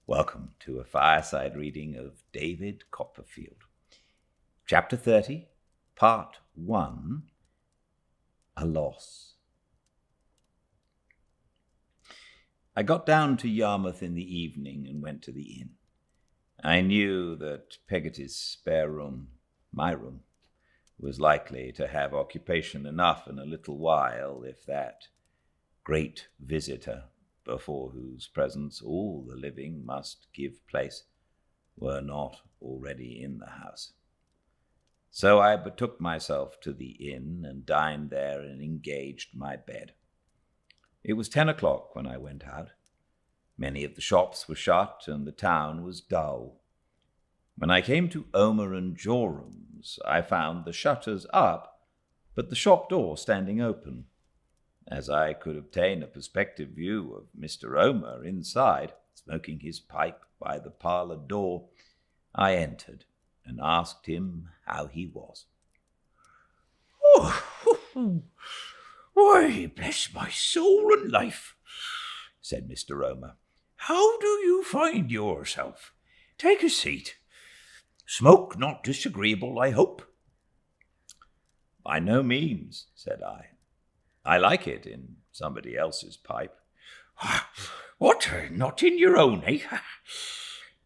Welcome to a fireside reading of David Copperfield. Chapter 30, Part 1, A Loss. I got down to Yarmouth in the evening and went to the inn. I knew that Peggotty's spare room, my room, was likely to have occupation enough in a little while if that great visitor, before whose presence all the living must give place, were not already in the house. So I betook myself to the inn and dined there and engaged my bed. It was 10 o'clock when I went out. Many of the shops were shut and the town was dull. When I came to Omer and Joram's, I found the shutters up, but the shop door standing open. As I could obtain a perspective view of Mr. Omer inside, smoking his pipe by the parlour door, I entered and asked him how he was. Why, bless my soul and life, said Mr. Omer. How do you find yourself? Take a seat. Smoke not disagreeable, I hope? By no means, said I. I like it in somebody else's pipe. What, not in your own, eh?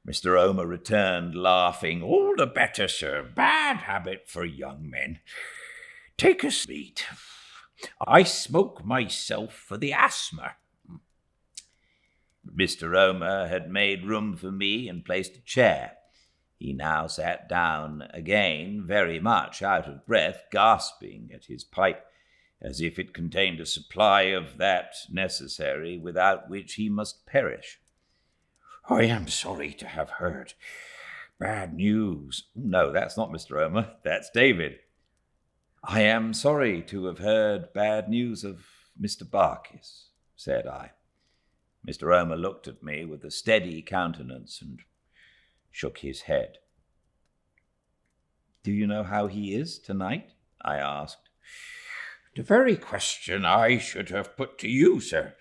Mr. Omer returned, laughing. All the better, sir. Bad habit for young men. Take a seat. I smoke myself for the asthma. Mr. Omer had made room for me and placed a chair. He now sat down again, very much out of breath, gasping at his pipe, as if it contained a supply of that necessary without which he must perish. I am sorry to have heard bad news. No, that's not Mr. Omer, that's David. I am sorry to have heard bad news of Mr. Barkis, said I. Mr. Omer looked at me with a steady countenance and shook his head. Do you know how he is tonight? I asked. The very question I should have put to you, sir,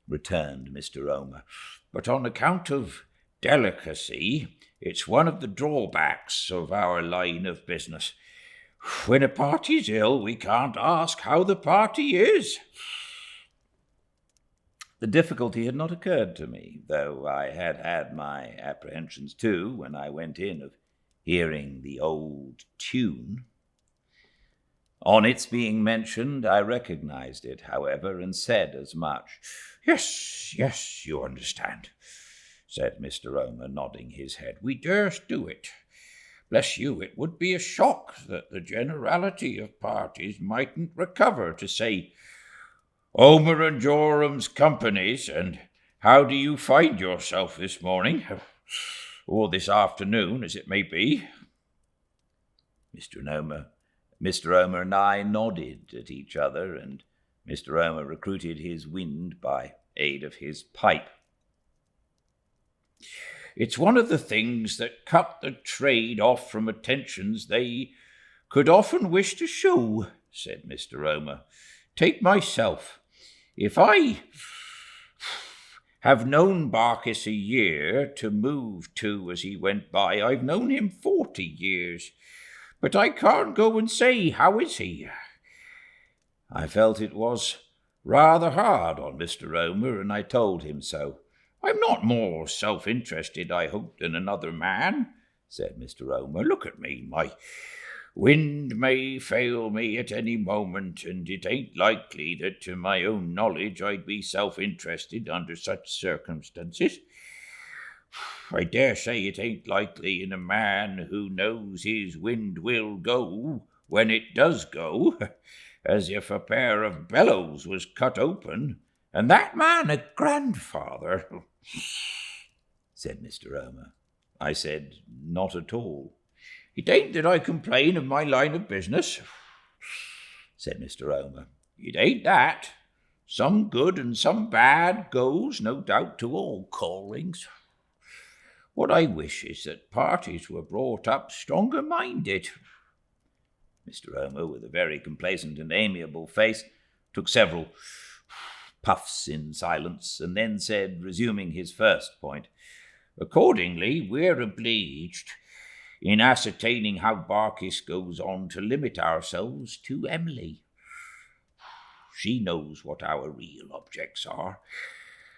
returned Mr. Omer. But on account of delicacy, it's one of the drawbacks of our line of business. When a party's ill, we can't ask how the party is. The difficulty had not occurred to me, though I had had my apprehensions too when I went in of hearing the old tune. On its being mentioned, I recognized it, however, and said as much. Yes, you understand, said Mr. Omer, nodding his head. We durst do it. Bless you, it would be a shock that the generality of parties mightn't recover to say, Omer and Joram's companies, and how do you find yourself this morning, or this afternoon, as it may be? Mr. Omer and I nodded at each other, and Mr. Omer recruited his wind by aid of his pipe. It's one of the things that cut the trade off from attentions they could often wish to show, said Mr. Omer. Take myself. If I have known Barkis a year to move to as he went by, I've known him 40 years. But I can't go and say, how is he? I felt it was rather hard on Mr. Omer, and I told him so. I'm not more self-interested, I hope, than another man, said Mr. Omer. Look at me. My wind may fail me at any moment, and it ain't likely that to my own knowledge I'd be self-interested under such circumstances. I dare say it ain't likely in a man who knows his wind will go when it does go, as if a pair of bellows was cut open, and that man a grandfather, said Mr. Omer. I said, not at all. It ain't that I complain of my line of business, said Mr. Omer. It ain't that. Some good and some bad goes, no doubt, to all callings. What I wish is that parties were brought up stronger-minded. Mr. Omer, with a very complacent and amiable face, took several puffs in silence, and then said, resuming his first point, Accordingly, we're obliged, in ascertaining how Barkis goes on, to limit ourselves to Emily. She knows what our real objects are,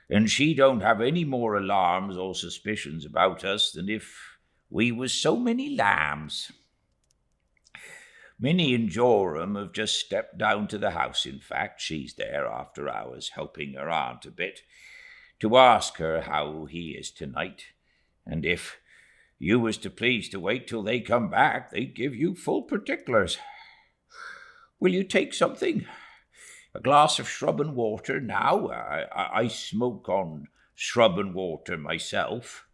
and she don't have any more alarms or suspicions about us than if we was so many lambs. Minnie and Joram have just stepped down to the house. In fact, she's there after hours, helping her aunt a bit, to ask her how he is tonight, and if you was to please to wait till they come back, they'd give you full particulars. Will you take something? A glass of shrub and water now? I smoke on shrub and water myself,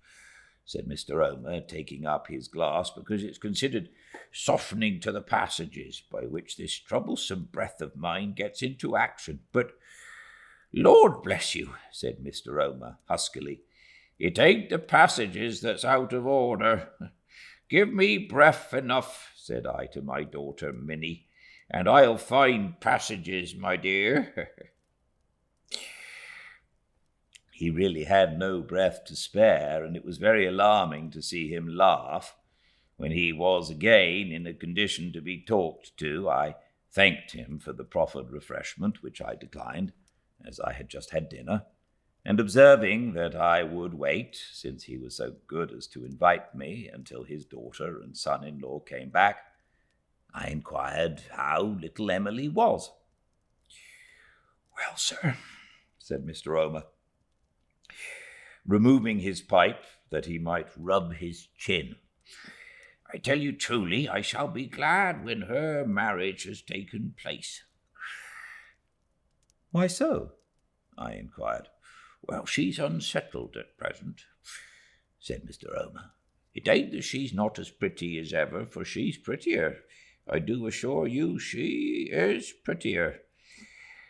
said Mr. Omer, taking up his glass, because it's considered softening to the passages by which this troublesome breath of mine gets into action. But, Lord bless you, said Mr. Omer huskily, it ain't the passages that's out of order. Give me breath enough, said I to my daughter Minnie, and I'll find passages, my dear. He really had no breath to spare, and it was very alarming to see him laugh. When he was again in a condition to be talked to, I thanked him for the proffered refreshment, which I declined, as I had just had dinner, and observing that I would wait, since he was so good as to invite me, until his daughter and son-in-law came back, I inquired how little Emily was. Well, sir, said Mr. Omer, removing his pipe that he might rub his chin, I tell you truly, I shall be glad when her marriage has taken place. Why so? I inquired. Well, she's unsettled at present, said Mr. Omer. It ain't that she's not as pretty as ever, for she's prettier. I do assure you she is prettier.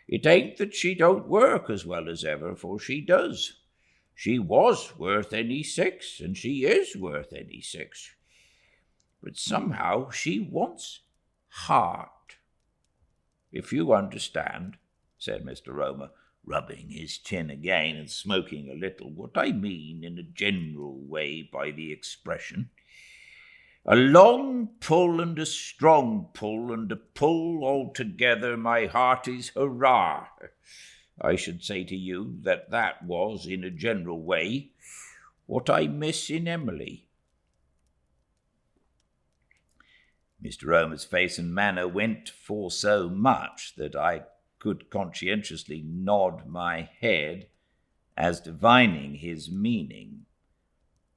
It ain't that she don't work as well as ever, for she does. She was worth any 6, and she is worth any 6. But somehow she wants heart. If you understand, said Mr. Omer, rubbing his chin again and smoking a little, what I mean in a general way by the expression. A long pull and a strong pull and a pull altogether, my hearty's hurrah. I should say to you that was, in a general way, what I miss in Emily. Mr. Omer's face and manner went for so much that I could conscientiously nod my head as divining his meaning.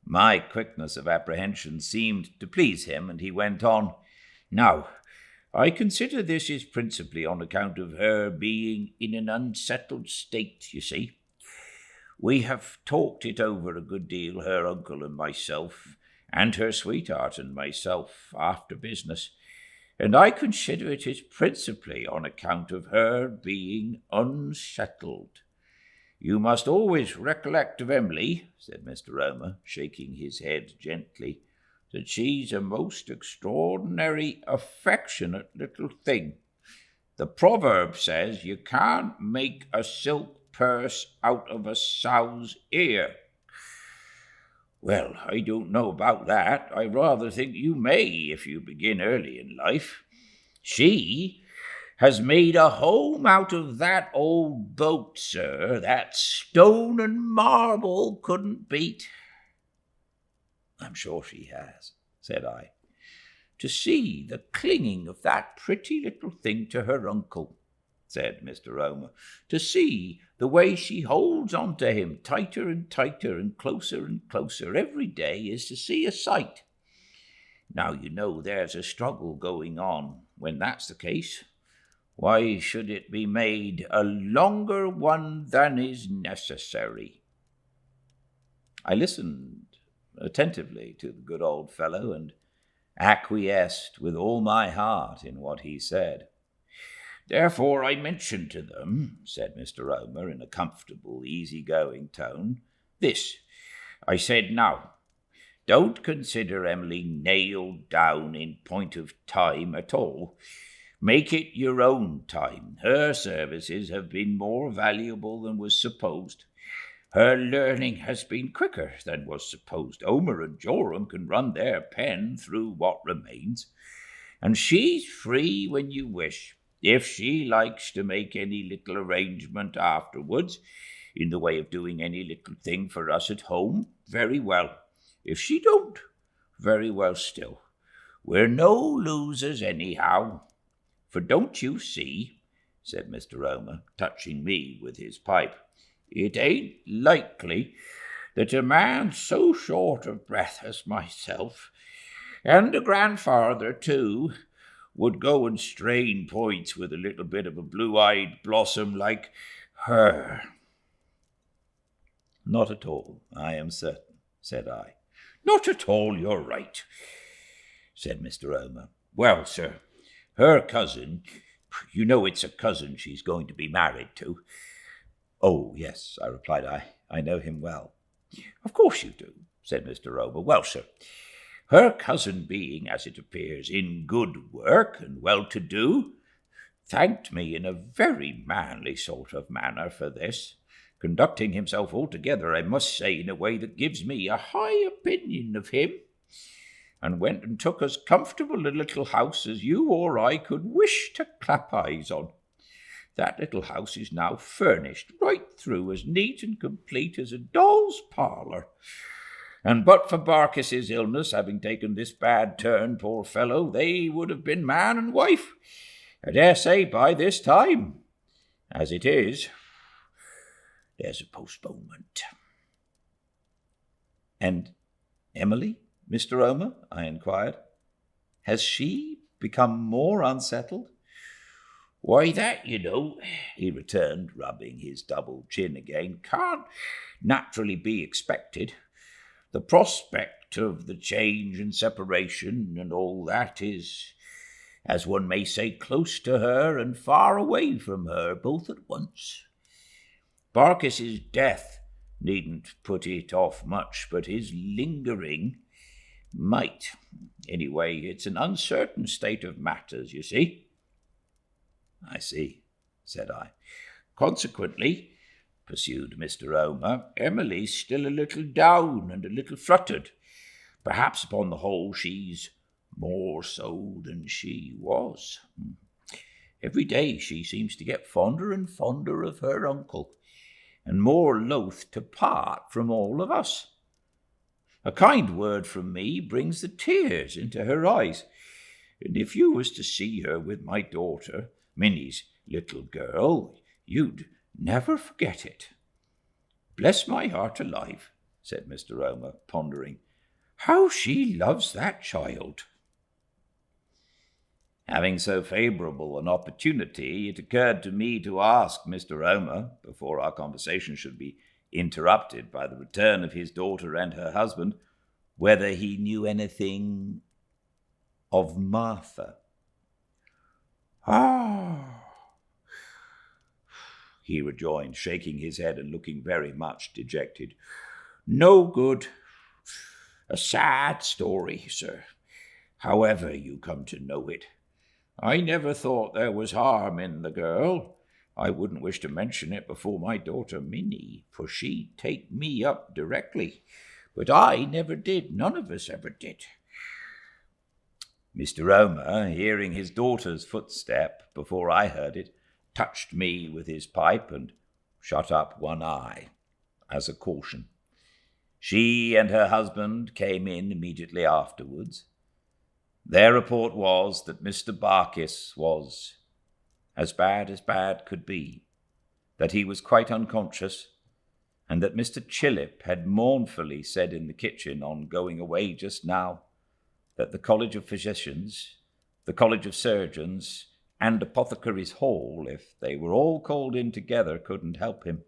My quickness of apprehension seemed to please him, and he went on, Now, I consider this is principally on account of her being in an unsettled state, you see. We have talked it over a good deal, her uncle and myself, and her sweetheart and myself, after business, and I consider it is principally on account of her being unsettled. You must always recollect of Emily, said Mr. Omer, shaking his head gently, that she's a most extraordinary, affectionate little thing. The proverb says you can't make a silk purse out of a sow's ear. Well, I don't know about that. I rather think you may, if you begin early in life. She has made a home out of that old boat, sir, that stone and marble couldn't beat. I'm sure she has, said I. To see the clinging of that pretty little thing to her uncle, said Mr. Omer, to see the way she holds on to him tighter and tighter and closer every day is to see a sight. Now you know there's a struggle going on when that's the case. Why should it be made a longer one than is necessary? I listened attentively to the good old fellow and acquiesced with all my heart in what he said. Therefore I mentioned to them, said Mr. Omer in a comfortable, easy-going tone, this. I said, now, don't consider Emily nailed down in point of time at all. Make it your own time. Her services have been more valuable than was supposed. Her learning has been quicker than was supposed. Omer and Joram can run their pen through what remains, and she's free when you wish. If she likes to make any little arrangement afterwards, in the way of doing any little thing for us at home, very well. If she don't, very well still. We're no losers anyhow. For don't you see, said Mr. Omer, touching me with his pipe, it ain't likely that a man so short of breath as myself, and a grandfather too, would go and strain points with a little bit of a blue-eyed blossom like her. Not at all, I am certain, said I. Not at all, you're right, said Mr. Omer. Well, sir, her cousin, you know it's a cousin she's going to be married to. Oh, yes, I replied, I know him well. Of course you do, said Mr. Omer. Well, sir, her cousin being, as it appears, in good work and well-to-do, thanked me in a very manly sort of manner for this, conducting himself altogether, I must say, in a way that gives me a high opinion of him, and went and took as comfortable a little house as you or I could wish to clap eyes on. That little house is now furnished right through, as neat and complete as a doll's parlour. And but for Barkis's illness having taken this bad turn, poor fellow, they would have been man and wife, I dare say, by this time. As it is, there's a postponement. And Emily, Mr. Omer? I inquired. Has she become more unsettled? Why, that, you know, he returned, rubbing his double chin again, can't naturally be expected. The prospect of the change and separation and all that is, as one may say, close to her and far away from her, both at once. Barkis's death needn't put it off much, but his lingering might. Anyway, it's an uncertain state of matters, you see. I see, said I. Consequently, pursued Mr. Omer, Emily's still a little down and a little fluttered. Perhaps upon the whole she's more so than she was. Every day she seems to get fonder and fonder of her uncle, and more loath to part from all of us. A kind word from me brings the tears into her eyes, and if you was to see her with my daughter, Minnie's little girl, you'd never forget it. Bless my heart alive, said Mr. Omer, pondering, how she loves that child. Having so favourable an opportunity, it occurred to me to ask Mr. Omer, before our conversation should be interrupted by the return of his daughter and her husband, whether he knew anything of Martha. Ah, he rejoined, shaking his head and looking very much dejected. No good. A sad story, sir, however you come to know it. I never thought there was harm in the girl. I wouldn't wish to mention it before my daughter Minnie, for she'd take me up directly. But I never did. None of us ever did. Mr. Omer, hearing his daughter's footstep before I heard it, touched me with his pipe and shut up one eye, as a caution. She and her husband came in immediately afterwards. Their report was that Mr. Barkis was as bad could be, that he was quite unconscious, and that Mr. Chillip had mournfully said in the kitchen on going away just now that the College of Physicians, the College of Surgeons, and Apothecaries' Hall, if they were all called in together, couldn't help him.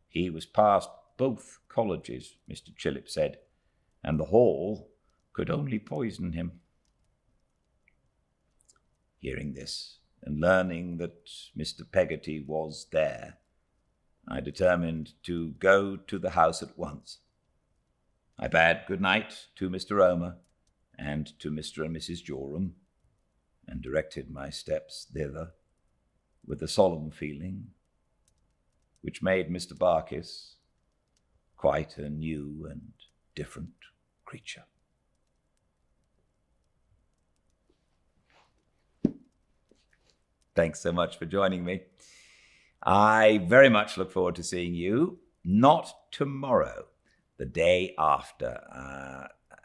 He was past both colleges, Mr. Chillip said, and the Hall could only poison him. Hearing this, and learning that Mr. Peggotty was there, I determined to go to the house at once. I bade good night to Mr. Omer and to Mr. and Mrs. Joram, and directed my steps thither with a solemn feeling which made Mr. Barkis quite a new and different creature. Thanks so much for joining me. I very much look forward to seeing you, not tomorrow, the day after.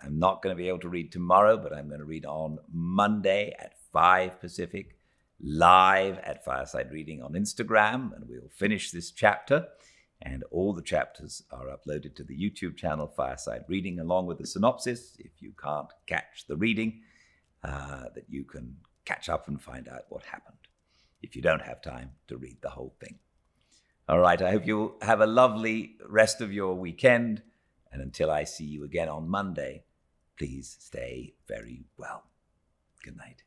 I'm not going to be able to read tomorrow, but I'm going to read on Monday at 5 Pacific, live at Fireside Reading on Instagram, and we'll finish this chapter. And all the chapters are uploaded to the YouTube channel Fireside Reading, along with the synopsis, if you can't catch the reading, that you can catch up and find out what happened, if you don't have time to read the whole thing. All right, I hope you have a lovely rest of your weekend. And until I see you again on Monday, please stay very well. Good night.